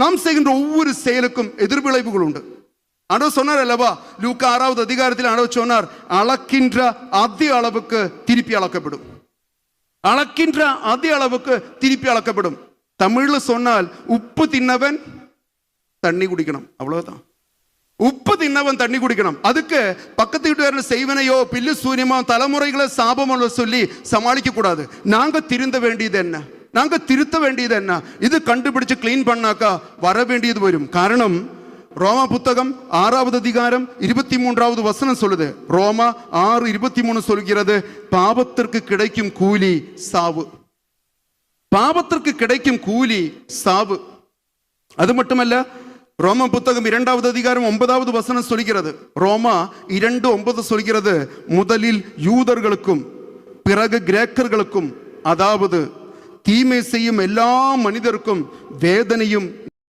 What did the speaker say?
நாம் செய்கின்ற ஒவ்வொரு செயலுக்கும் எதிர்விளைவுகள் உண்டு. ஆண்டவர் சொன்னார் அல்லவா, லூக்கா 6வது அதிகாரத்தில் ஆண்டவர் சொன்னார், அளக்கின்ற அதே அளவுக்கு திருப்பி அளக்கப்படும். அளக்கின்ற அதே அளவுக்கு திருப்பி அளக்கப்படும். தமிழ்ல சொன்னால் உப்பு தின்னவன் தண்ணி குடிக்கணும், அவ்வளவுதான். உப்பு தின்னவன் தண்ணி குடிக்கணும். அதுக்கு பக்கத்து வீட்டுக்காரர் செய்வனையோ பில்லு சூரியமோ தலைமுறைகளை சாபமோ சொல்லி சமாளிக்க கூடாது. நாங்க திருந்த வேண்டியது என்ன, நாங்க திருத்த வேண்டியது என்ன, இது கண்டுபிடிச்சு கிளீன் பண்ணாக்கா வர வேண்டியது வரும். காரணம் ரோமா புத்தகம் 6வது அதிகாரம் 23வது வசனம் சொல்லுது. ரோமா 6:23 சொல்கிறது, பாவத்திற்கு கிடைக்கும் கூலி சாவு. பாவத்திற்கு கிடைக்கும் கூலி சாவு. அது மட்டுமல்ல, ரோமா புத்தகம் 2வது அதிகாரம் 9வது வசனம் சொல்கிறது. ரோமா 2:9 சொல்கிறது, முதலில் யூதர்களுக்கும் பிறகு கிரேக்கர்களுக்கும், அதாவது தீமை செய்யும் எல்லா மனிதருக்கும் வேதனையும்